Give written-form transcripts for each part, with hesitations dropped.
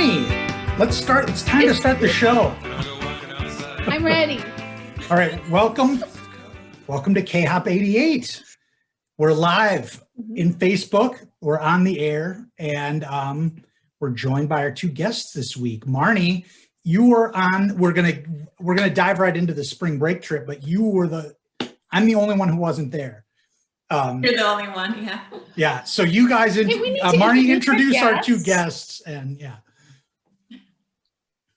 Marnie, let's start. It's time to start the show. I'm ready. All right, welcome to KHOP88. We're live in Facebook. We're on the air, and we're joined by our two guests this week. Marnie, you were on. We're gonna dive right into the spring break trip, but you were I'm the only one who wasn't there. You're the only one, yeah. Yeah. So you guys, Marnie, introduce our two guests, and yeah.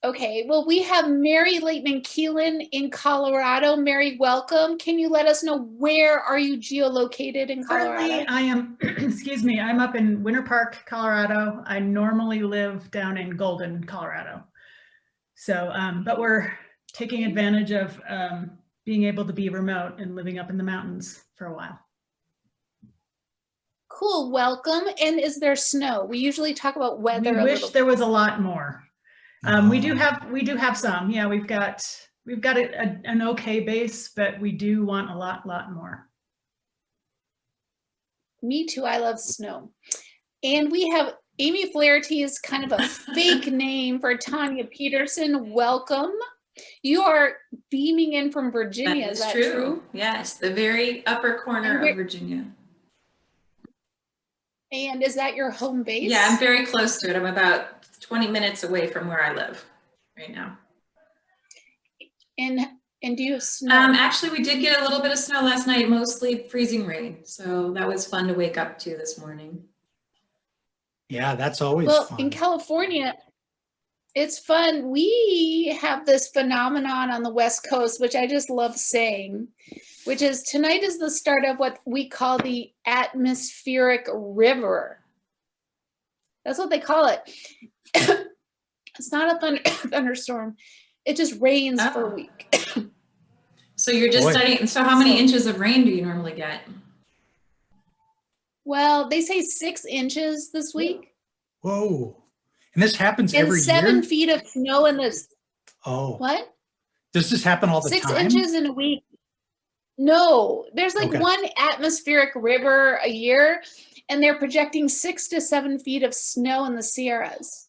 Okay, well, we have Mary Laitinen Keelan in Colorado. Mary, welcome. Can you let us know where are you geolocated in Colorado? Currently, I am, excuse me, I'm up in Winter Park, Colorado. I normally live down in Golden, Colorado. So, but we're taking advantage of being able to be remote and living up in the mountains for a while. Cool, welcome. And is there snow? We usually talk about weather. We wish there was a lot more. We do have some. Yeah, we've got an okay base, but we do want a lot more. Me too. I love snow. And we have Amy Flaherty is kind of a fake name for Tanya Peterson. Welcome. You are beaming in from Virginia. Is that true? Yes, the very upper corner of Virginia. And is that your home base? Yeah, I'm very close to it. I'm about 20 minutes away from where I live right now. And do you have snow? Actually, we did get a little bit of snow last night, mostly freezing rain. So that was fun to wake up to this morning. Yeah, that's always fun. In California, it's fun. We have this phenomenon on the West Coast, which I just love saying, which is tonight is the start of what we call the atmospheric river. That's what they call it. It's not a thunderstorm. It just rains for a week. So you're just studying. So how many inches of rain do you normally get? Well, they say 6 inches this week. Whoa. And this happens every year? And 7 feet of snow in this. Oh. What? Does this happen all the time? 6 inches in a week. No, there's like one atmospheric river a year, and they're projecting 6 to 7 feet of snow in the Sierras.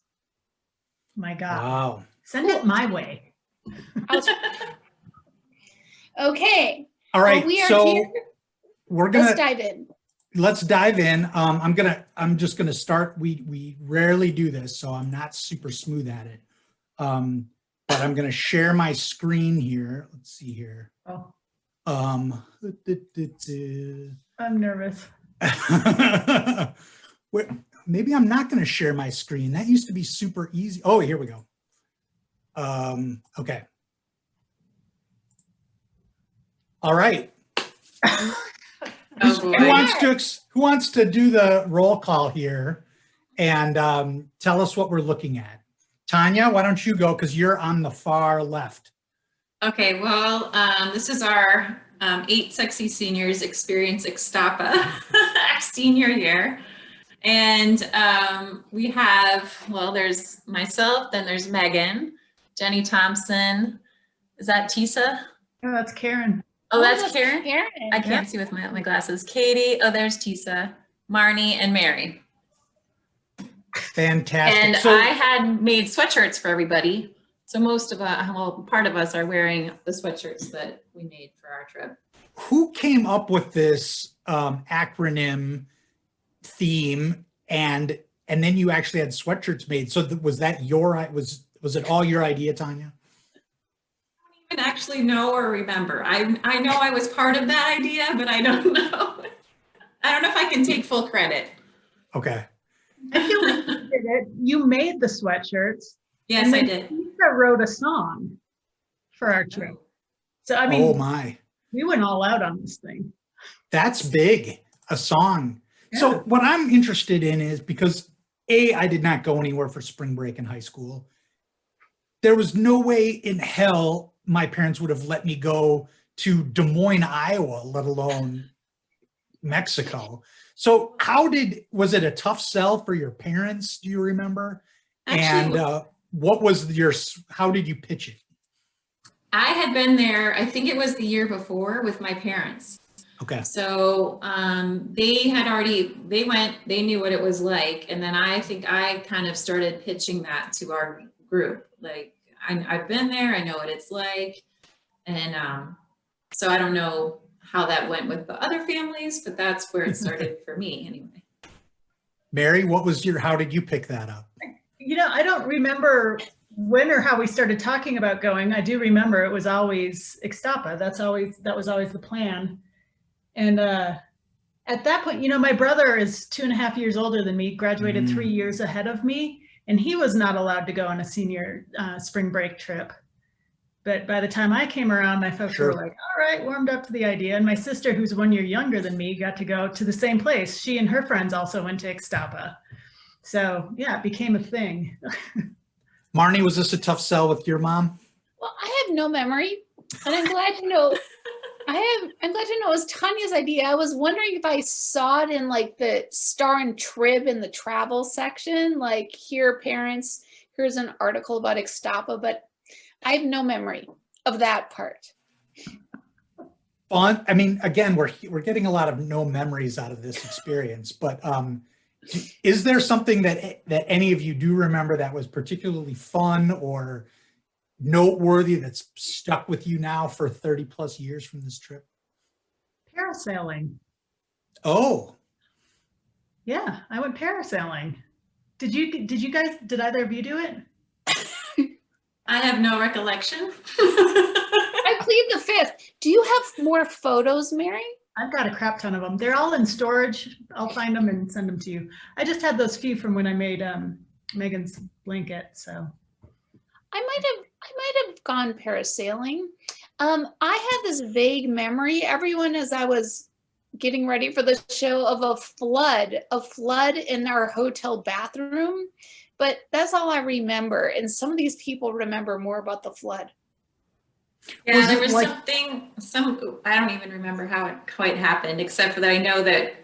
My God. Wow. Send it my way. Okay. All right. Well, we are so here. Let's dive in. Let's dive in. I'm just gonna start. We rarely do this, so I'm not super smooth at it. But I'm gonna share my screen here. Let's see here. Oh. I'm nervous. Maybe I'm not going to share my screen. That used to be super easy. Oh, here we go. Okay. All right. Who wants to do the roll call here and tell us what we're looking at? Tanya, why don't you go, because you're on the far left. Okay, well, this is our 8 Sexy Seniors Experience Ixtapa senior year. And we have, well, there's myself, then there's Megan, Jenny Thompson. Is that Tisa? Oh, that's Karen. Oh, that's Karen? I can't see with my glasses. Katie, oh, there's Tisa, Marnie, and Mary. Fantastic. And I had made sweatshirts for everybody. So most of us, well, part of us are wearing the sweatshirts that we made for our trip. Who came up with this acronym theme, and then you actually had sweatshirts made? So was that was it all your idea, Tanya? I don't even actually know or remember. I know I was part of that idea, but I don't know. I don't know if I can take full credit. Okay. I feel like you did it. You made the sweatshirts. Yes, I did. Lisa wrote a song for our trip. So, I mean, oh my, we went all out on this thing. That's big, a song. Yeah. So what I'm interested in is, because I did not go anywhere for spring break in high school. There was no way in hell my parents would have let me go to Des Moines, Iowa, let alone Mexico. So was it a tough sell for your parents? Do you remember? Actually, and how did you pitch it? I had been there, I think it was the year before, with my parents. Okay. So they went, they knew what it was like. And then I think I kind of started pitching that to our group. Like, I've been there, I know what it's like. And so I don't know how that went with the other families, but that's where it started for me anyway. Mary, how did you pick that up? You know, I don't remember when or how we started talking about going. I do remember it was always Ixtapa. That was always the plan. And at that point, you know, my brother is 2.5 years older than me, graduated 3 years ahead of me, and he was not allowed to go on a senior spring break trip. But by the time I came around, my folks were like, all right, warmed up to the idea. And my sister, who's 1 year younger than me, got to go to the same place. She and her friends also went to Ixtapa. So yeah, it became a thing. Marnie, was this a tough sell with your mom? Well, I have no memory, and I'm glad to know. I'm glad to know it was Tanya's idea. I was wondering if I saw it in like the Star and Trib in the travel section, like here, parents, here's an article about Ixtapa, but I have no memory of that part. Fun. I mean, again, we're getting a lot of no memories out of this experience, but is there something that any of you do remember that was particularly fun or noteworthy that's stuck with you now for 30 plus years from this trip? Parasailing. Oh. Yeah, I went parasailing. Did either of you do it? I have no recollection. I plead the fifth. Do you have more photos, Mary? I've got a crap ton of them. They're all in storage. I'll find them and send them to you. I just had those few from when I made Megan's blanket. So I might have gone parasailing. I had this vague memory, everyone, as I was getting ready for the show, of a flood in our hotel bathroom. But that's all I remember. And some of these people remember more about the flood. Yeah, there was I don't even remember how it quite happened, except for that I know that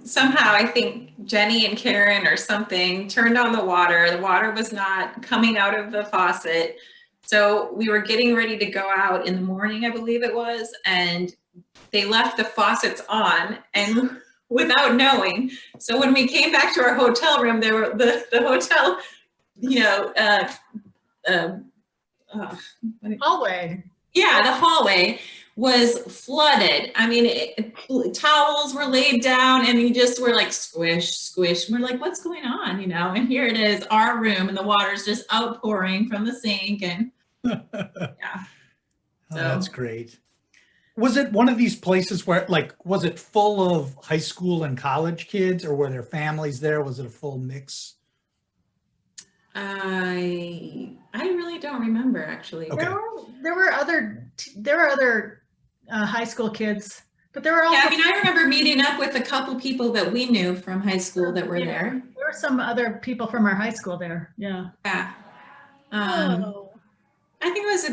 somehow I think Jenny and Karen or something turned on the water. The water was not coming out of the faucet. So we were getting ready to go out in the morning, I believe it was, and they left the faucets on and without knowing. So when we came back to our hotel room, there were the hotel, you know, hallway. Yeah, the hallway was flooded. I mean, towels were laid down and we just were like squish, squish. And we're like, what's going on? You know, and here it is, our room, and the water's just outpouring from the sink. And yeah. Oh, that's great. Was it one of these places where, like, was it full of high school and college kids, or were there families there? Was it a full mix? I really don't remember, actually. Okay. There were other high school kids, but there were also. Yeah, I mean, I remember meeting up with a couple people that we knew from high school that were there. There were some other people from our high school there. Yeah. Yeah. Oh. I think it was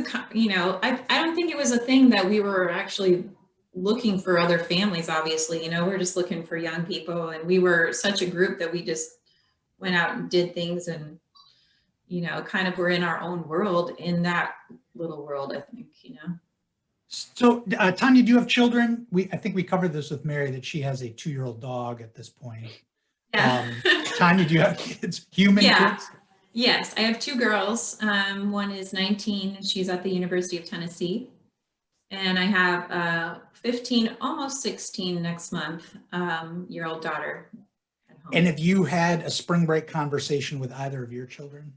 I don't think it was a thing that we were actually looking for other families, obviously. You know, we're just looking for young people, and we were such a group that we just went out and did things, and you know, kind of were in our own world, in that little world, I think, you know. So Tanya, do you have children? I think we covered this with Mary, that she has a 2-year-old dog at this point. Yeah. Tanya, do you have kids? Kids? Yes, I have 2 girls. One is 19, and she's at the University of Tennessee. And I have a 15, almost 16 next month, year-old daughter at home. And have you had a spring break conversation with either of your children?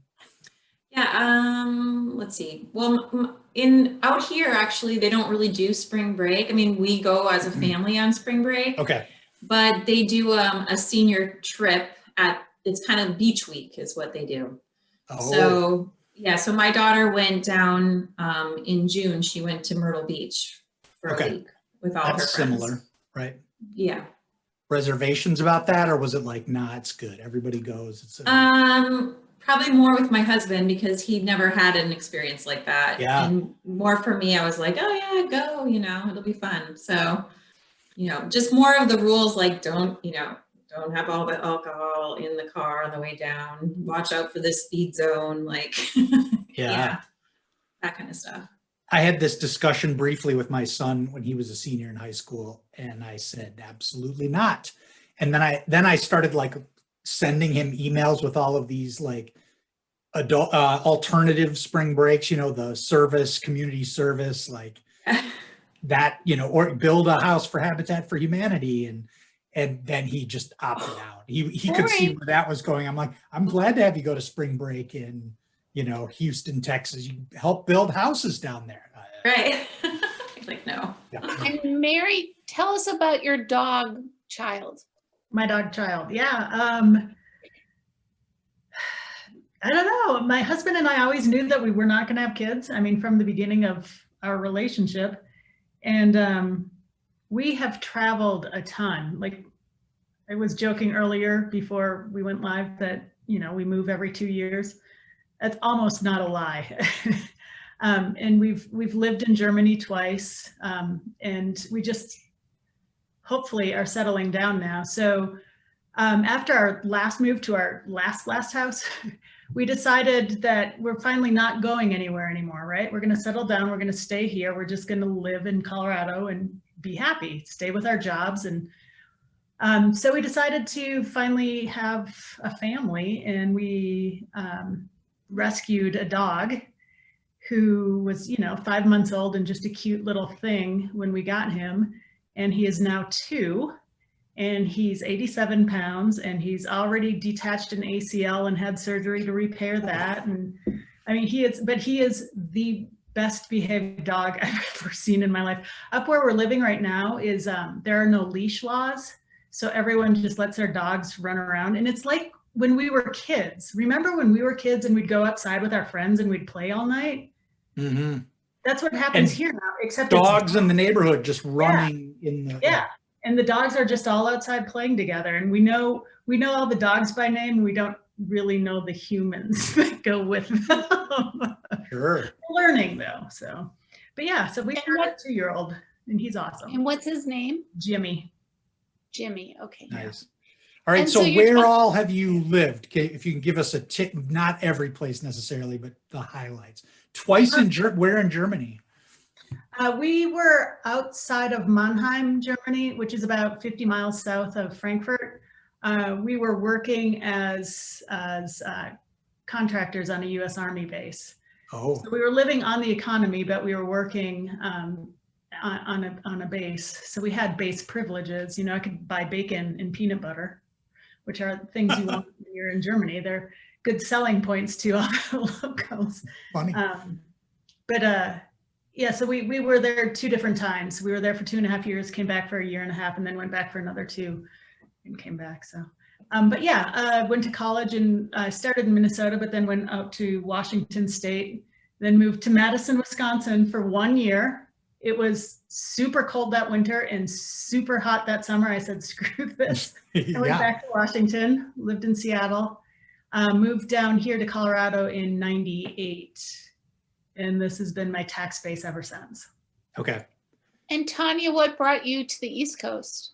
Yeah, let's see. Well, out here, actually, they don't really do spring break. I mean, we go as a family on spring break. Okay. But they do a senior trip it's kind of beach week is what they do. Oh. So, yeah, so my daughter went down in June. She went to Myrtle Beach for a week with all her friends. Similar, right? Yeah. Reservations about that, or was it like, nah, it's good, everybody goes? Probably more with my husband, because he never had an experience like that. Yeah. And more for me, I was like, oh yeah, go, you know, it'll be fun. So, you know, just more of the rules, like don't have all the alcohol in the car on the way down, watch out for the speed zone, like, yeah, that kind of stuff. I had this discussion briefly with my son when he was a senior in high school, and I said, absolutely not. And then I started like sending him emails with all of these like adult alternative spring breaks, you know, the service, community service, like that, you know, or build a house for Habitat for Humanity. And then he just opted out. He could see where that was going. I'm like, I'm glad to have you go to spring break in, you know, Houston, Texas. You help build houses down there. Right. Like, no. Yeah. And Mary, tell us about your dog child. My dog child. Yeah. I don't know. My husband and I always knew that we were not going to have kids. I mean, from the beginning of our relationship. And we have traveled a ton. Like I was joking earlier before we went live that, you know, we move every 2 years. That's almost not a lie. And we've lived in Germany twice, and we just hopefully are settling down now. So after our last move to our last house, we decided that we're finally not going anywhere anymore, right? We're going to settle down. We're going to stay here. We're just going to live in Colorado and be happy, stay with our jobs. And so we decided to finally have a family, and we rescued a dog who was, you know, 5 months old and just a cute little thing when we got him. And he is now 2, and he's 87 pounds, and he's already detached an ACL and had surgery to repair that. And I mean, he is the best behaved dog I've ever seen in my life. Up where we're living right now is there are no leash laws. So everyone just lets their dogs run around. And it's like when we were kids. Remember when we were kids and we'd go outside with our friends and we'd play all night? Mm-hmm. That's what happens and here now, except dogs in the neighborhood just running in the and the dogs are just all outside playing together, and we know all the dogs by name. We don't really know the humans that go with them. Sure. We're learning though. So, but yeah, so we have a 2-year-old, and he's awesome. And what's his name? Jimmy. Jimmy. Okay. Nice. All right. And So so where all have you lived? Okay, if you can give us a tip, not every place necessarily, but the highlights. Twice where in Germany? We were outside of Mannheim, Germany, which is about 50 miles south of Frankfurt. We were working as contractors on a U.S. Army base. Oh. So we were living on the economy, but we were working on a base. So we had base privileges. You know, I could buy bacon and peanut butter, which are things you want when you're in Germany. They're good selling points to all the locals. Funny. Yeah, so we were there 2 different times. We were there for 2.5 years, came back for 1.5 years, and then went back for another 2 and came back. So, but yeah, went to college, and I started in Minnesota, but then went out to Washington State, then moved to Madison, Wisconsin for 1 year. It was super cold that winter and super hot that summer. I said, screw this. I went back to Washington, lived in Seattle, moved down here to Colorado in '98. And this has been my tax base ever since. Okay. And Tanya, what brought you to the East Coast?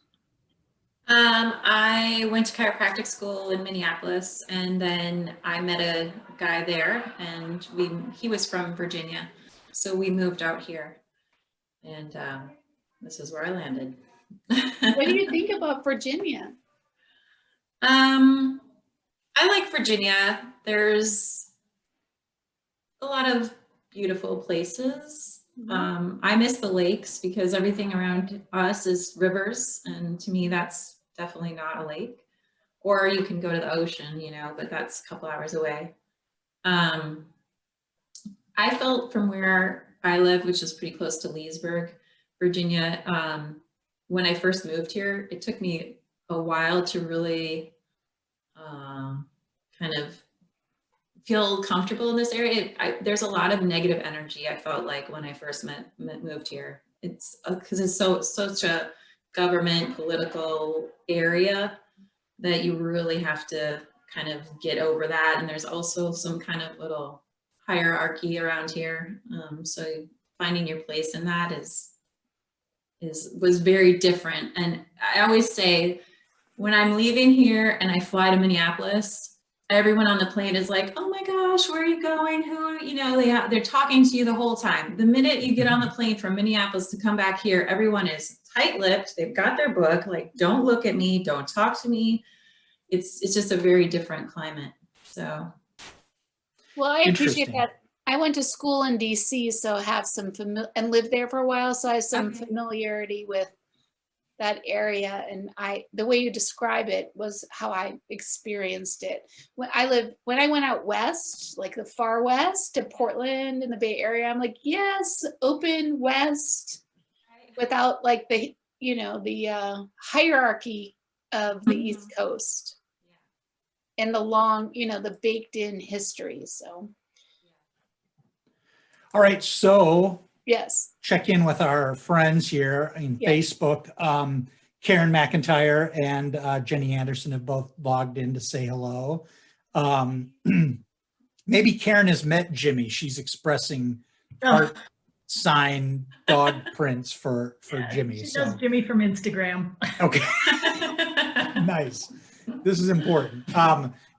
I went to chiropractic school in Minneapolis, and then I met a guy there, and he was from Virginia. So we moved out here, and this is where I landed. What do you think about Virginia? I like Virginia. There's a lot of beautiful places. I miss the lakes because everything around us is rivers, and to me that's definitely not a lake. Or you can go to the ocean, you know, but that's a couple hours away. I felt from where I live, which is pretty close to Leesburg, Virginia, when I first moved here, it took me a while to really kind of feel comfortable in this area. There's a lot of negative energy, I felt like, when I first moved here. It's because it's such a government political area that you really have to kind of get over that. And there's also some kind of little hierarchy around here. So finding your place in that was very different. And I always say, when I'm leaving here and I fly to Minneapolis, everyone on the plane is like, oh my gosh, where are you going? Who, you know, they're talking to you the whole time. The minute you get on the plane from Minneapolis to come back here, everyone is tight-lipped. They've got their book, like, don't look at me, don't talk to me. It's just a very different climate. So. Well, I appreciate Interesting. that. I went to school in DC, so I have some and lived there for a while, so I have some Okay. familiarity with that area. And the way you describe it was how I experienced it. When I went out west, like the far west to Portland in the Bay Area, I'm like, yes, open west, without like the, you know, the hierarchy of the East Coast and the long, you know, the baked in history. So. All right, so Yes. check in with our friends here in Yeah. Facebook. Karen McIntyre and Jenny Anderson have both logged in to say hello. Maybe Karen has met Jimmy. She's expressing heart sign dog prints for Jimmy. She knows Jimmy from Instagram. Okay, nice. This is important.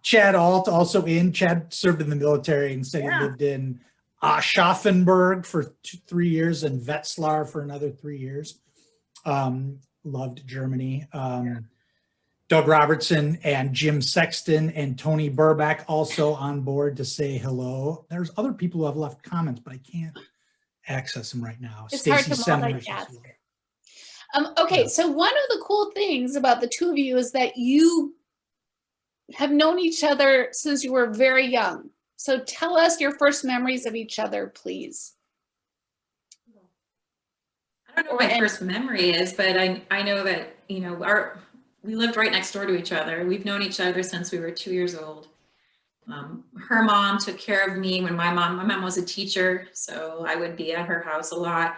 Chad Alt also in. Chad served in the military and said he lived in Aschaffenburg for 3 years and Wetzlar for another 3 years. Loved Germany. Doug Robertson and Jim Sexton and Tony Burback also on board to say hello. There's other people who have left comments, but I can't access them right now. It's hard to Semmers multitask. as well. Okay, Yeah. so one of the cool things about the two of you is that you have known each other since you were very young. So tell us your first memories of each other, please. I don't know what my first memory is, but I know that, you know, we lived right next door to each other. We've known each other since we were 2 years old. Her mom took care of me when my mom was a teacher, so I would be at her house a lot.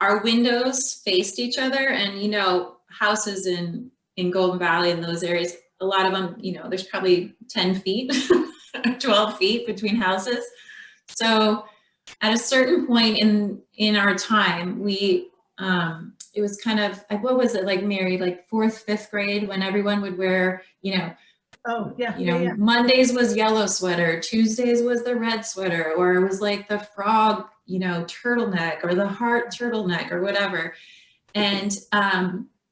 Our windows faced each other, and, you know, houses in Golden Valley in those areas, a lot of them, you know, there's probably 10 feet, 12 feet between houses. So at a certain point in our time, it was kind of, what was it, like, Mary, like 4th, 5th grade, when everyone would wear, you know, Mondays was yellow sweater, Tuesdays was the red sweater, or it was like the frog, you know, turtleneck, or the heart turtleneck, or whatever. And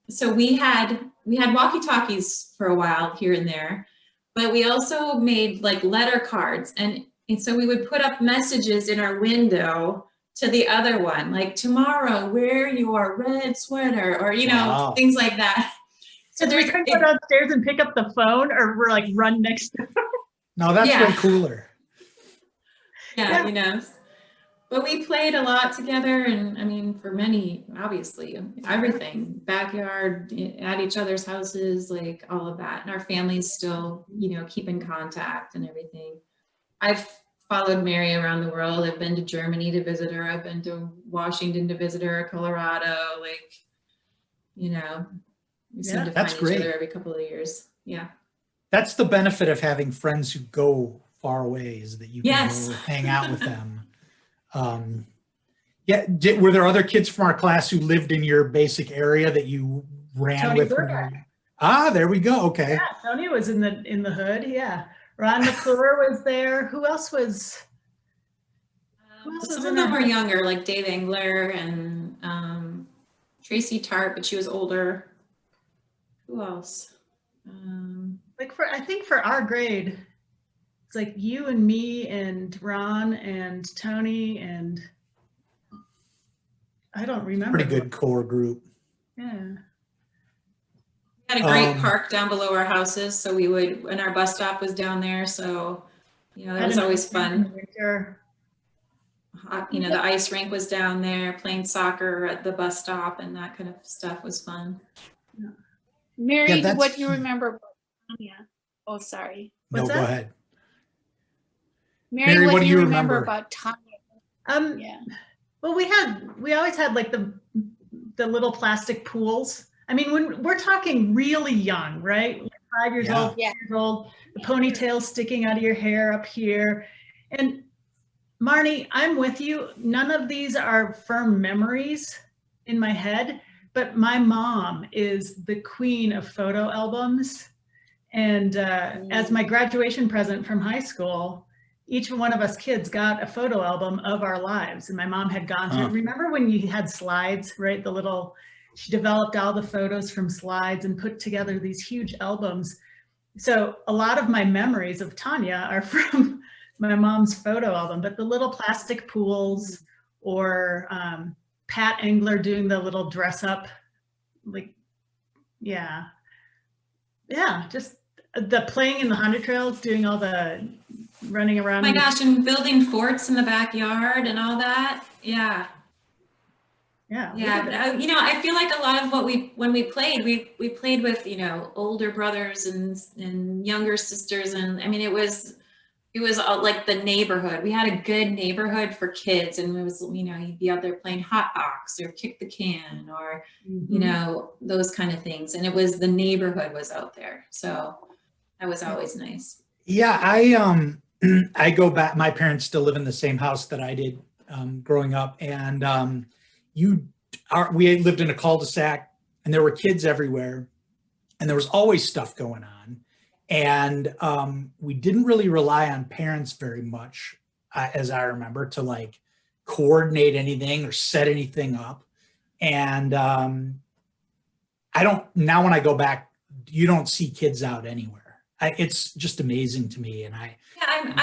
so we had walkie-talkies for a while here and there, but we also made like letter cards, and so we would put up messages in our window to the other one, like, tomorrow wear your red sweater, or, you know, things like that. So we couldn't go downstairs and pick up the phone, or we're like run next door. No, that's way cooler. Yeah, you know, but we played a lot together, and I mean, for many, obviously, everything, backyard, at each other's houses, like all of that. And our families still, you know, keep in contact and everything. I've followed Mary around the world. I've been to Germany to visit her. I've been to Washington to visit her, Colorado, like, you know, we seem to find each other every couple of years. Yeah. That's the benefit of having friends who go far away, is that you can go hang out with them. Were there other kids from our class who lived in your basic area that you ran with? There we go. Okay. Yeah, Tony was in the hood. Yeah. Ron McClure was there. Who else was? Some of them were younger, like Dave Engler and Tracy Tart, but she was older. Who else? I think for our grade, it's like you and me and Ron and Tony, and I don't remember. Pretty good core group. Yeah. We had a great park down below our houses, so we would, and our bus stop was down there, so, you know, that was always fun. You know, the ice rink was down there, playing soccer at the bus stop, and that kind of stuff was fun. Yeah. Mary, what do you remember about Tanya? Oh, sorry. No, go ahead. Mary, what do you remember about Tanya? Well, we always had like the little plastic pools. I mean, when we're talking really young, right? Like 5 years old, 6 years old, the ponytail sticking out of your hair up here. And Marnie, I'm with you. None of these are firm memories in my head, but my mom is the queen of photo albums. And as my graduation present from high school, each one of us kids got a photo album of our lives. And my mom had gone through, remember when you had slides, right? She developed all the photos from slides and put together these huge albums. So a lot of my memories of Tanya are from my mom's photo album, but the little plastic pools, or Pat Engler doing the little dress up, like, just the playing in the Honda trails, doing all the running around. Oh my gosh, and building forts in the backyard and all that. Yeah. But I feel like a lot of what when we played, we played with, older brothers and younger sisters, and I mean it was all like the neighborhood. We had a good neighborhood for kids, and it was, you'd be out there playing hot box or kick the can, or those kind of things, and it was the neighborhood was out there, so that was always nice. Yeah, I go back. My parents still live in the same house that I did growing up, and we lived in a cul-de-sac, and there were kids everywhere, and there was always stuff going on. And we didn't really rely on parents very much, as I remember, to like coordinate anything or set anything up. And now when I go back, you don't see kids out anywhere. It's just amazing to me. And I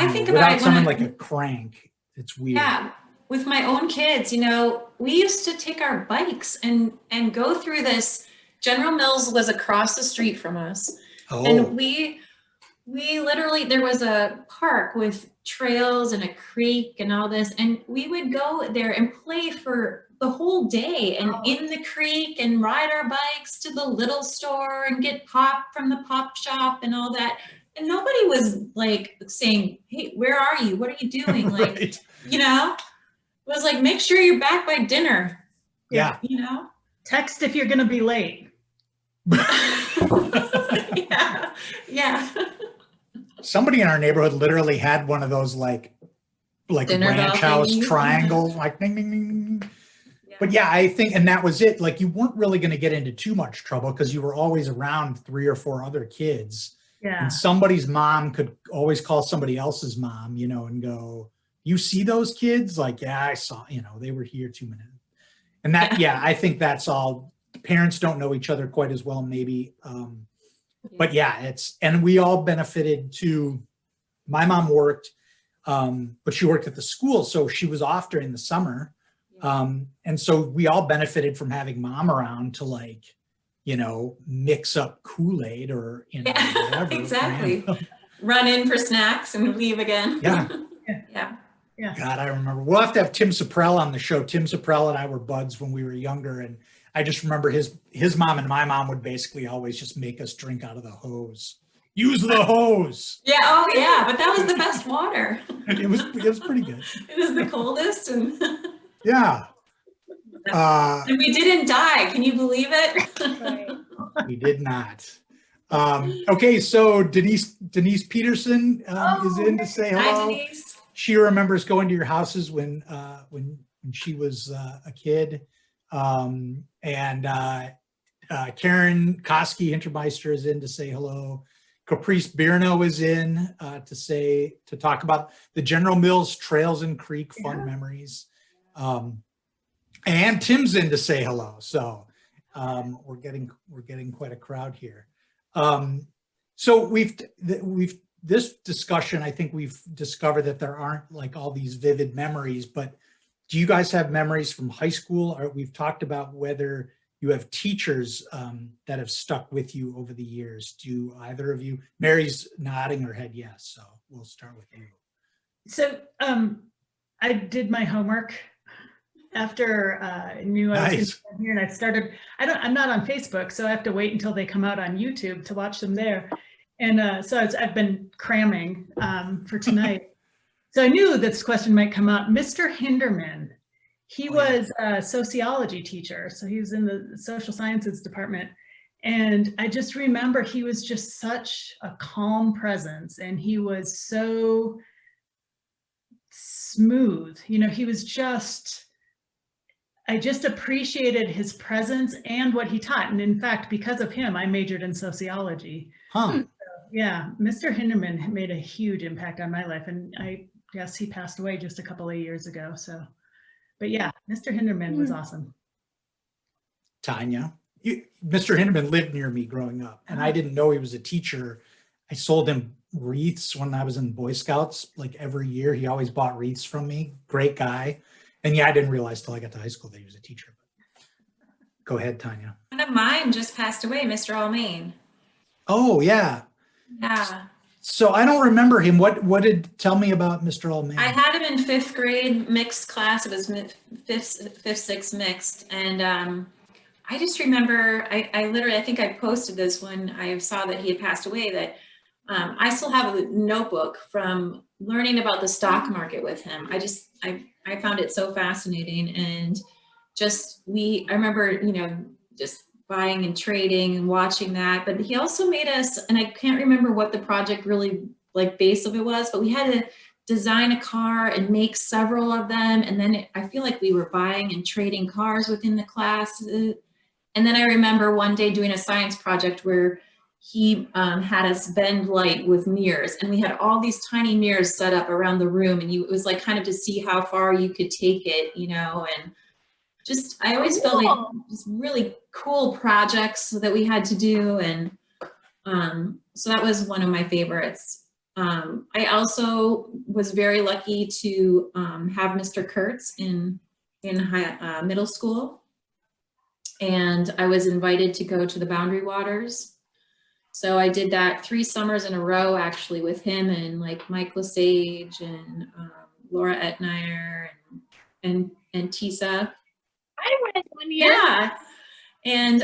think about it someone like a crank. It's weird. Yeah. With my own kids, we used to take our bikes and go through this. General Mills was across the street from us. Oh. And we literally, there was a park with trails and a creek and all this, and we would go there and play for the whole day, and in the creek, and ride our bikes to the little store and get pop from the pop shop and all that. And nobody was like saying, "Hey, where are you? What are you doing?" Like, right. It was like, make sure you're back by dinner. Yeah. Text if you're going to be late. Yeah. Somebody in our neighborhood literally had one of those like dinner ranch house triangles, like ding, ding, ding, ding. Yeah. But yeah, I think, and that was it. Like, you weren't really going to get into too much trouble because you were always around 3 or 4 other kids. Yeah. And somebody's mom could always call somebody else's mom, and go, "You see those kids?" Like, "Yeah, I saw, they were here 2 minutes." And that, I think that's all. Parents don't know each other quite as well, maybe. But and we all benefited too. My mom worked, but she worked at the school, so she was off during the summer. And so we all benefited from having mom around to like, mix up Kool-Aid or, whatever. Exactly. Run in for snacks and leave again. Yeah. God, I remember. We'll have to have Tim Saprell on the show. Tim Saprell and I were buds when we were younger, and I just remember his mom and my mom would basically always just make us drink out of the hose. Use the hose. Yeah. Oh, yeah. But that was the best water. It was pretty good. It was the coldest, and yeah. And we didn't die. Can you believe it? We did not. Okay, so Denise Peterson is in to say hello. Hi, Denise. She remembers going to your houses when she was a kid. And Karen Koski Hintermeister is in to say hello. Caprice Birno is in to talk about the General Mills Trails and Creek fun memories. And Tim's in to say hello. So we're getting quite a crowd here. So this discussion, I think we've discovered that there aren't like all these vivid memories, but do you guys have memories from high school? Or we've talked about whether you have teachers that have stuck with you over the years. Do either of you? Mary's nodding her head yes, so we'll start with you. So I did my homework after I knew I was going to come here, and I started. I'm not on Facebook, so I have to wait until they come out on YouTube to watch them there. And so I've been cramming for tonight. So I knew this question might come up. Mr. Hinderman, he was a sociology teacher. So he was in the social sciences department. And I just remember he was just such a calm presence, and he was so smooth. He was just, I just appreciated his presence and what he taught. And in fact, because of him, I majored in sociology. Huh. Yeah, Mr. Hinderman made a huge impact on my life, and I guess he passed away just a couple of years ago. So, but yeah, Mr. Hinderman was awesome. Tanya, Mr. Hinderman lived near me growing up, and I didn't know he was a teacher. I sold him wreaths when I was in Boy Scouts, like every year. He always bought wreaths from me. Great guy. And yeah, I didn't realize till I got to high school that he was a teacher. Go ahead, Tanya. One of mine just passed away, Mr. Almain. Oh, yeah. Yeah. So I don't remember him. Tell me about Mr. Allman. I had him in 5th grade mixed class. It was fifth, sixth mixed. And I just remember, I think I posted this when I saw that he had passed away, that I still have a notebook from learning about the stock market with him. I found it so fascinating. And I remember, just buying and trading and watching that, but he also made us, and I can't remember what the project really base of it was, but we had to design a car and make several of them. And then I feel like we were buying and trading cars within the class. And then I remember one day doing a science project where he had us bend light with mirrors, and we had all these tiny mirrors set up around the room, and it was like kind of to see how far you could take it, and I always felt like just really cool projects that we had to do. And so that was one of my favorites. I also was very lucky to have Mr. Kurtz in middle school. And I was invited to go to the Boundary Waters. So I did that 3 summers in a row, actually, with him and Mike Lesage and Laura Etnier and Tisa. I went one year. Yeah. And,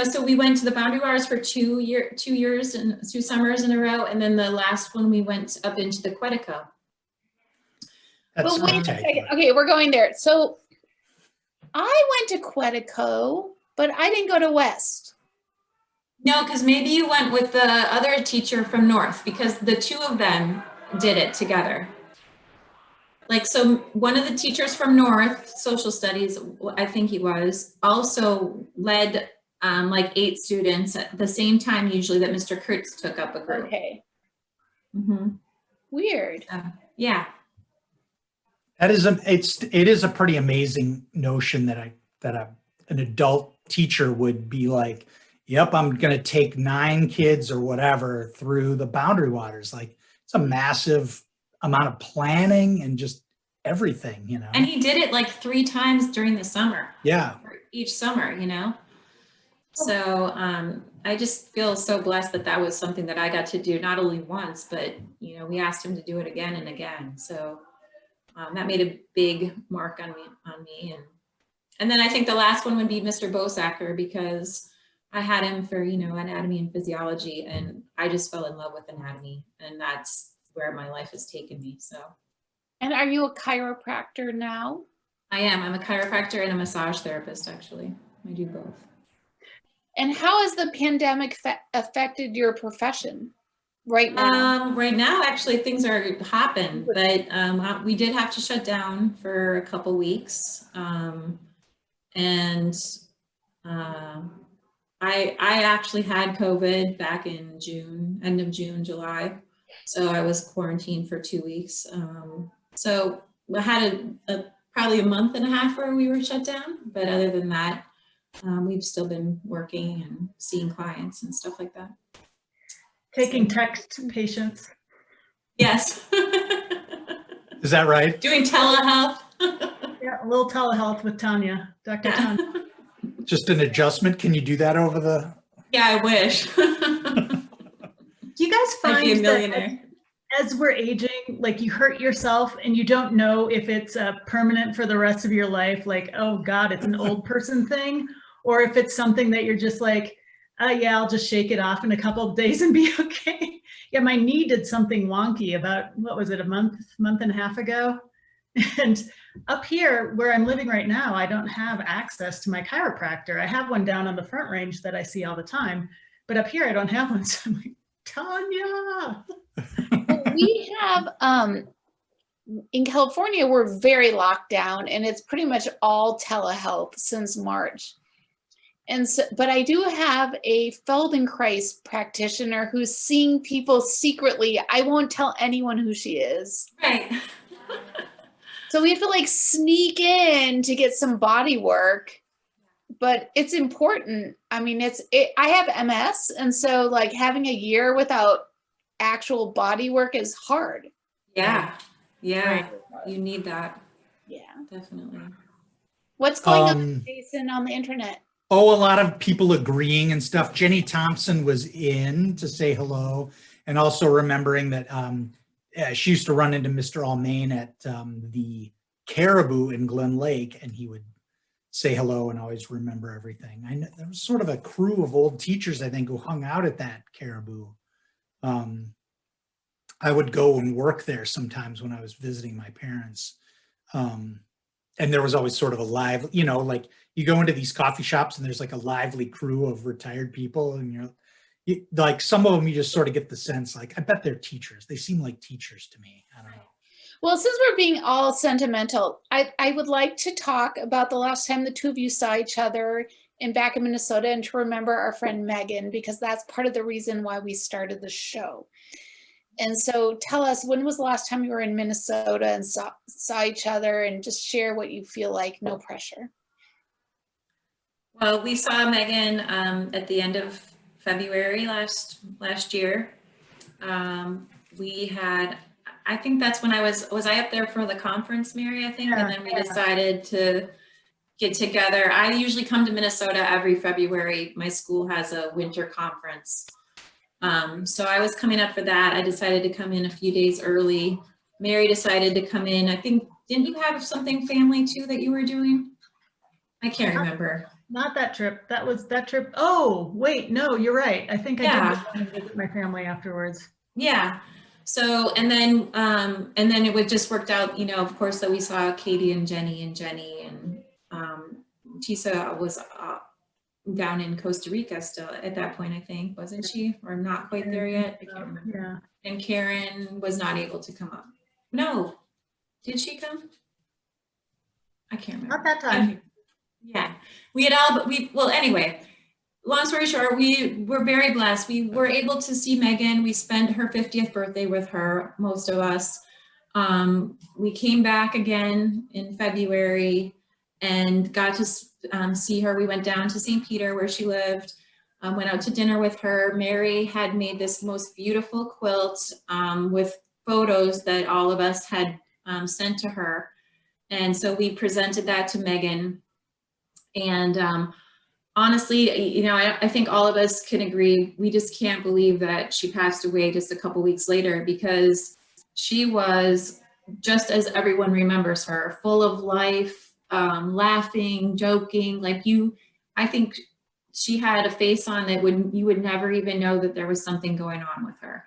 so we went to the Boundary Waters for 2 years and 2 summers in a row. And then the last one, we went up into the Quetico. That's but wait a second. Okay, we're going there. So I went to Quetico, but I didn't go to West. No, because maybe you went with the other teacher from North, because the 2 of them did it together. So one of the teachers from North, social studies, I think he was, also led 8 students at the same time, usually, that Mr. Kurtz took up a group. Okay. Mm-hmm. Weird. Yeah. That is it is a pretty amazing notion that an adult teacher would be like, yep, I'm going to take 9 kids or whatever through the Boundary Waters. It's a massive amount of planning and just everything, And he did it 3 times during the summer. Yeah. Each summer, So I just feel so blessed that that was something that I got to do not only once, but we asked him to do it again and again. So that made a big mark on me. And then I think the last one would be Mr. Bosacker, because I had him for anatomy and physiology, and I just fell in love with anatomy, and that's where my life has taken me. So. And are you a chiropractor now? I am. I'm a chiropractor and a massage therapist, actually. I do both. And how has the pandemic affected your profession right now? Right now, actually, things are hopping, but we did have to shut down for a couple weeks. I actually had COVID back in June, end of June, July. So I was quarantined for 2 weeks. So I had probably a month and a half where we were shut down. But other than that, we've still been working and seeing clients and stuff like that. Taking text patients. Yes. Is that right? Doing telehealth. Yeah, a little telehealth with Tanya, Dr. Tanya. Just an adjustment. Can you do that over the? Yeah, I wish. Do you guys I'd be a find millionaire. that as we're aging, you hurt yourself and you don't know if it's permanent for the rest of your life, oh God, it's an old person thing, or if it's something that you're just yeah, I'll just shake it off in a couple of days and be okay. Yeah, my knee did something wonky about, what was it, a month and a half ago? And up here where I'm living right now, I don't have access to my chiropractor. I have one down on the Front Range that I see all the time, but up here I don't have one. So I'm like, Tanya. We have, in California, we're very locked down, and it's pretty much all telehealth since March. And so, but I do have a Feldenkrais practitioner who's seeing people secretly. I won't tell anyone who she is. Right. So we have to like sneak in to get some body work, but it's important. I mean, I have MS, and so like having a year without actual body work is hard. Yeah. Yeah. Right. You need that. Yeah. Definitely. What's going on, Jason, on the internet? Oh, a lot of people agreeing and stuff. Jenny Thompson was in to say hello, and also remembering that she used to run into Mr. Almain at the Caribou in Glen Lake, and he would say hello and always remember everything. I know there was sort of a crew of old teachers, I think, who hung out at that Caribou. I would go and work there sometimes when I was visiting my parents. And there was always sort of a live, you know, like you go into these coffee shops and there's like a lively crew of retired people, and like some of them you just sort of get the sense like, I bet they're teachers. They seem like teachers to me. I don't know. Well, since we're being all sentimental, I would like to talk about the last time the two of you saw each other back in Minnesota, and to remember our friend Megan, because that's part of the reason why we started the show. And so tell us, when was the last time you were in Minnesota and saw each other, and just share what you feel like, no pressure. Well, we saw Megan at the end of February last year. We had, I think that's when was I up there for the conference, Mary, I think, and then we decided to get together. I usually come to Minnesota every February. My school has a winter conference. So I was coming up for that. I decided to come in a few days early. Mary decided to come in. I think, didn't you have something family too that you were doing? I can't remember. Not that trip. That was that trip. Oh, wait, no, you're right. I think I did visit my family afterwards. Yeah. So, and then it would just worked out, you know, of course, that we saw Katie and Jenny, and Tisa was down in Costa Rica still at that point, I think, wasn't she? Or not quite there yet? I can't remember. Yeah. And Karen was not able to come up. No, did she come? I can't remember. Not that time. Yeah, we had all, well, anyway, long story short, we were very blessed. We were able to see Megan. We spent her 50th birthday with her, most of us. We came back again in February and got to see her. We went down to St. Peter where she lived, went out to dinner with her. Mary had made this most beautiful quilt with photos that all of us had sent to her. And so we presented that to Megan. And honestly, you know, I think all of us can agree, we just can't believe that she passed away just a couple weeks later, because she was, just as everyone remembers her, full of life, laughing, joking, like I think she had a face on that you would never even know that there was something going on with her.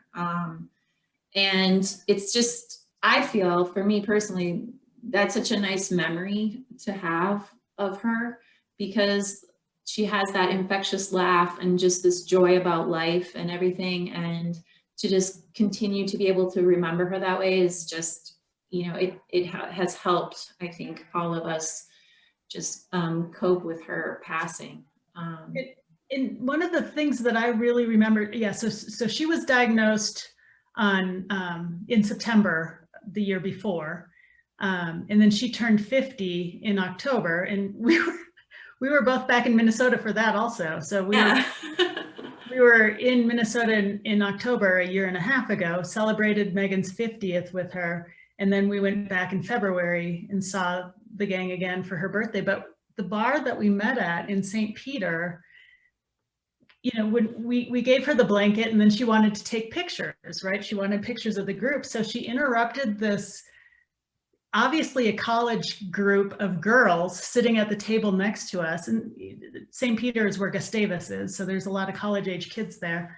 And it's just, I feel, for me personally, that's such a nice memory to have of her, because she has that infectious laugh and just this joy about life and everything. And to just continue to be able to remember her that way is just, you know, it has helped, I think, all of us just cope with her passing. And one of the things that I really remember, so she was diagnosed in September the year before. And then she turned 50 in October, and we were both back in Minnesota for that also. So we were in Minnesota in October a year and a half ago, celebrated Megan's 50th with her. And then we went back in February and saw the gang again for her birthday. But the bar that we met at in St. Peter, you know, when we gave her the blanket, and then she wanted to take pictures, right? She wanted pictures of the group. So she interrupted this, obviously a college group of girls sitting at the table next to us. And St. Peter is where Gustavus is, so there's a lot of college age kids there.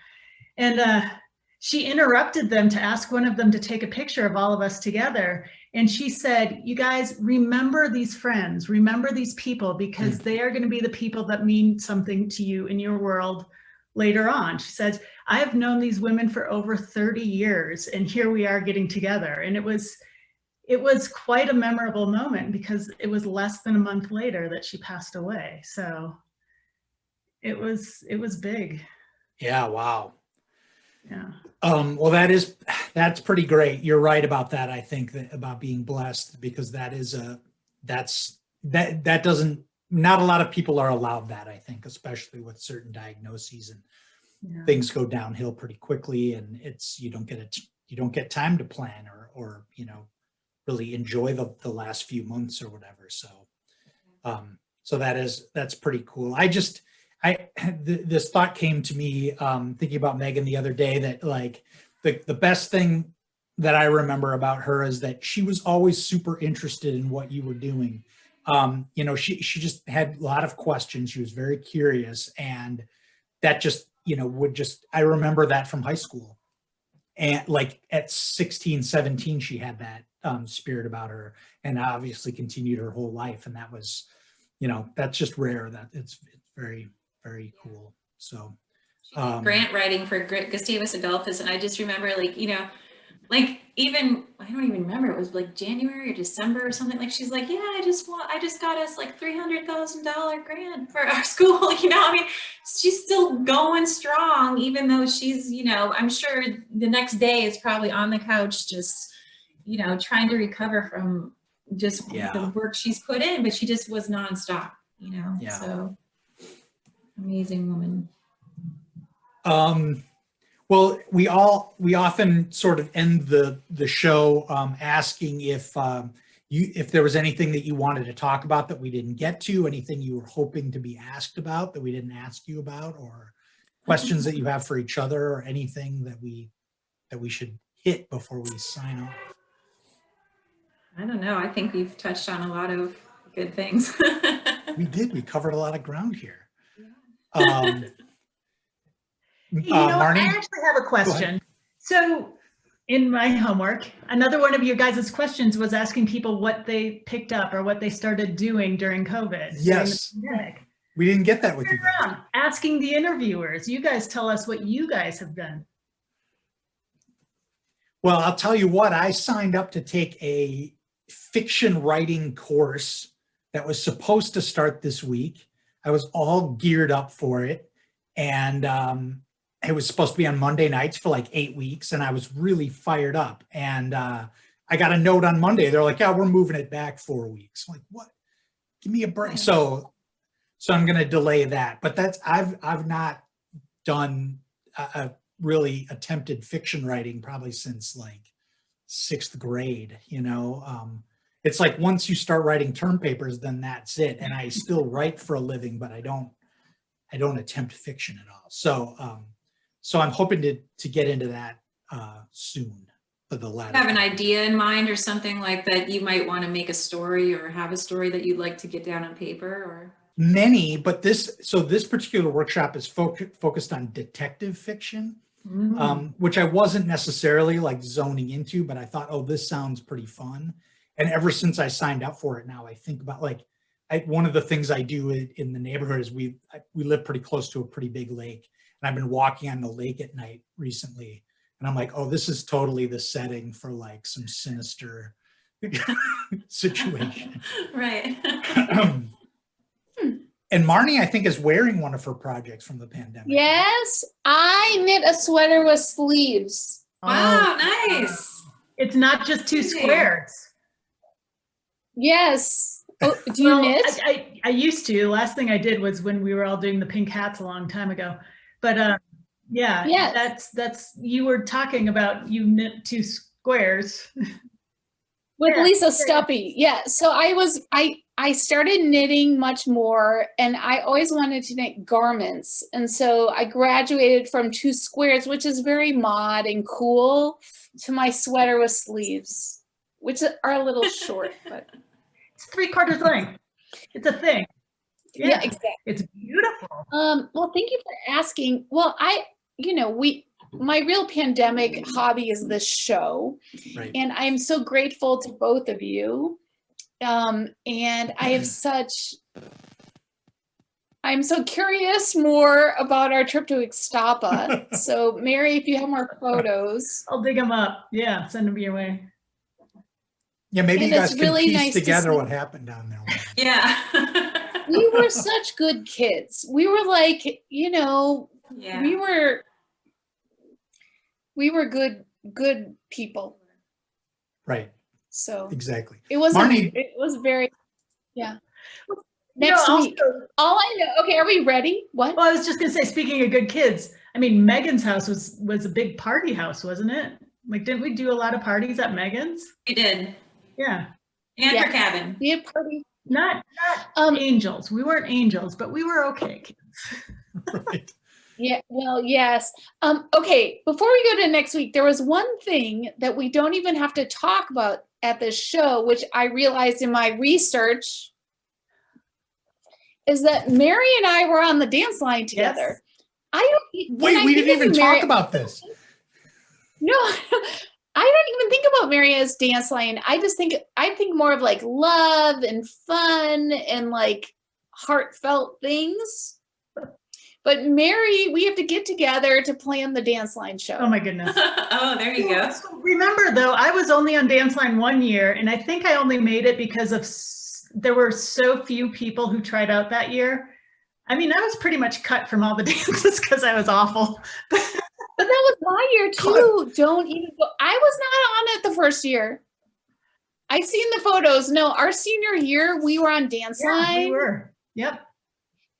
And she interrupted them to ask one of them to take a picture of all of us together. And she said, you guys, remember these friends, remember these people, because they are going to be the people that mean something to you in your world later on. She says, I have known these women for over 30 years, and here we are getting together. And it was quite a memorable moment, because it was less than a month later that she passed away. So it was big. Yeah. Wow. Yeah. Well, that's pretty great. You're right about that. I think that about being blessed, because that doesn't, not a lot of people are allowed that, I think, especially with certain diagnoses, and Yeah. things go downhill pretty quickly, and you don't get time to plan or really enjoy the last few months or whatever. So that's pretty cool. This thought came to me thinking about Megan the other day, that like the best thing that I remember about her is that she was always super interested in what you were doing. She just had a lot of questions. She was very curious, and that just, I remember that from high school. And like at 16, 17, she had that spirit about her, and obviously continued her whole life. And that was, that's just rare. That it's very, very cool. So grant writing for Gustavus Adolphus, and I just remember even, I don't even remember, it was like January or December or something, like she's like, yeah, I just got us like $300,000 grant for our school. I mean, she's still going strong, even though she's, I'm sure the next day is probably on the couch just, trying to recover from just the work she's put in, but she just was nonstop, so amazing woman. Well, we often sort of end the show asking if there was anything that you wanted to talk about that we didn't get to, anything you were hoping to be asked about that we didn't ask you about, or questions that you have for each other, or anything that we should hit before we sign off. I don't know. I think we've touched on a lot of good things. We did. We covered a lot of ground here. I actually have a question. So in my homework, another one of your guys' questions was asking people what they picked up or what they started doing during COVID. Yes. During the pandemic. We didn't get that with you guys. Asking the interviewers, you guys tell us what you guys have done. Well, I'll tell you what, I signed up to take a fiction writing course that was supposed to start this week. I was all geared up for it. And it was supposed to be on Monday nights for like 8 weeks. And I was really fired up. And I got a note on Monday. They're like, yeah, we're moving it back 4 weeks. I'm like, what? Give me a break. So I'm going to delay that. But I've not done a really attempted fiction writing probably since like 6th grade. It's like once you start writing term papers, then that's it. And I still write for a living, but I don't attempt fiction at all. So I'm hoping to get into that soon for the latter. Have an idea in mind or something like that you might want to make a story, or have a story that you'd like to get down on paper? Or many, but this particular workshop is focused on detective fiction, which I wasn't necessarily like zoning into, but I thought, oh, this sounds pretty fun. And ever since I signed up for it, now I think about one of the things I do in the neighborhood is we live pretty close to a pretty big lake. And I've been walking on the lake at night recently. And I'm like, oh, this is totally the setting for like some sinister situation. Right. And Marnie, I think, is wearing one of her projects from the pandemic. Yes, I knit a sweater with sleeves. Wow, nice. It's not just 2 squares. Yes. Oh, do you knit? I used to. Last thing I did was when we were all doing the pink hats a long time ago. But that's you were talking about you knit 2 squares. With Lisa Stuppy. Yeah. So I started knitting much more, and I always wanted to knit garments. And so I graduated from 2 squares, which is very mod and cool, to my sweater with sleeves, which are a little short, but it's 3/4 length. It's a thing. Yeah, exactly. It's beautiful. Well, thank you for asking. Well, my real pandemic hobby is this show, right. And I am so grateful to both of you. And I'm so curious more about our trip to Ixtapa. So Mary, if you have more photos. I'll dig them up. Yeah, send them your way. Yeah, maybe and you guys it's can really piece nice together what happened down there. Yeah. we were such good kids. We were like, you know, Yeah. we were good people. Right. So Exactly. it was Marnie- it was very, yeah. You know, Next also- week. All I know. Okay, are we ready? What? Well, I was just gonna say, speaking of good kids, I mean, Megan's house was a big party house, wasn't it? Like, didn't we do a lot of parties at Megan's? We did. Yeah. And Yeah. her cabin. We had party. Not angels. We weren't angels, but we were okay kids. Right. Yeah, well, yes. Okay, before we go to next week, there was one thing that we don't even have to talk about at this show, which I realized in my research, is that Mary and I were on the dance line together. Wait, we didn't even talk about this. No, I don't even think about Mary as dance line. I think more of like love and fun and like heartfelt things. But Mary, we have to get together to plan the dance line show. Oh my goodness. Oh, there you go. So remember though, I was only on Dance Line 1 year, and I think I only made it because of there were so few people who tried out that year. I mean, I was pretty much cut from all the dances because I was awful. But that was my year too. Don't even go. I was not on it the first year. I've seen the photos. No, our senior year, we were on Dance Line. We were. Yep.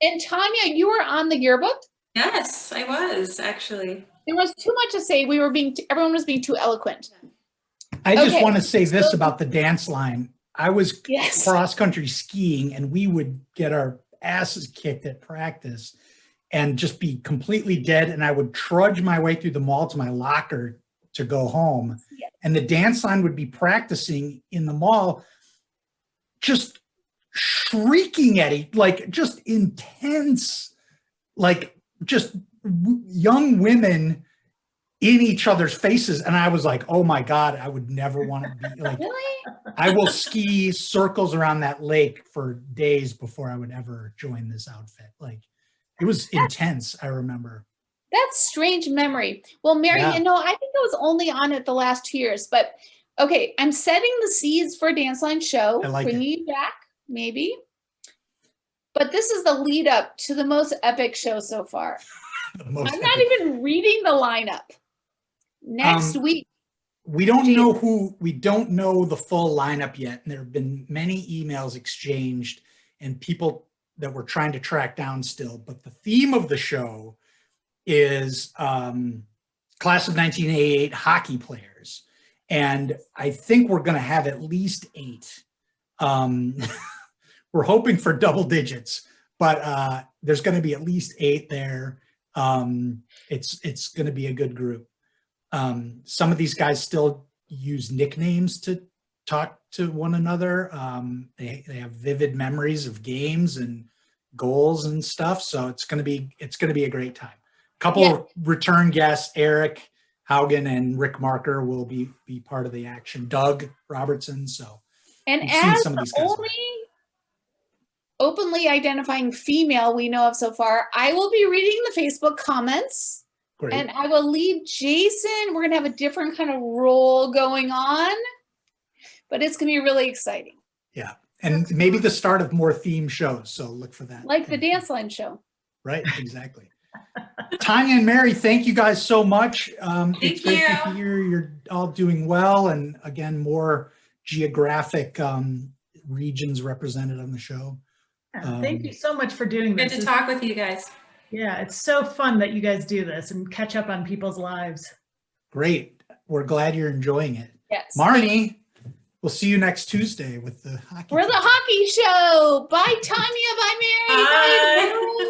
And Tanya, you were on the yearbook? Yes, I was actually. There was too much to say. Everyone was being too eloquent. I just Okay. want to say this about the dance line. I was Yes. cross country skiing and we would get our asses kicked at practice and just be completely dead. And I would trudge my way through the mall to my locker to go home. Yeah. And the dance line would be practicing in the mall, just shrieking at it, like just intense, like just young women in each other's faces. And I was like, oh my God, I would never want to be like, Really? I will ski circles around that lake for days before I would ever join this outfit. Like it was intense. I remember. That's strange memory. Well, Mary, Yeah. you know, I think I was only on it the last 2 years, but okay, I'm setting the seeds for a Dance Line show, I like bringing it. you back, maybe. But this is the lead up to the most epic show so far. The most I'm not epic. even reading the lineup. Next week, We don't know the full lineup yet. And there have been many emails exchanged and people that we're trying to track down still. But the theme of the show is class of 1988 hockey players. And I think we're going to have at least 8. We're hoping for double digits, but there's going to be at least 8 there. It's going to be a good group. Some of these guys still use nicknames to talk to one another. They have vivid memories of games and goals and stuff. So it's going to be a great time. A couple of return guests, Eric Haugen and Rick Marker will be part of the action. Doug Robertson. So and we've seen as some of these the guys only openly identifying female we know of so far, I will be reading the Facebook comments. great. And I will leave Jason. We're going to have a different kind of role going on, but it's going to be really exciting. Yeah. And maybe the start of more theme shows. So look for that. Like the Dance Line show. Right. Exactly. Tanya and Mary, thank you guys so much. It's great to you. hear you're all doing well. And again, more geographic regions represented on the show. Thank you so much for doing Good this. to talk with you guys. Yeah, it's so fun that you guys do this and catch up on people's lives. Great. We're glad you're enjoying it. Yes. Marnie, we'll see you next Tuesday with the hockey. We're the hockey show. Bye, Tanya. Bye, Mary. Bye. Bye,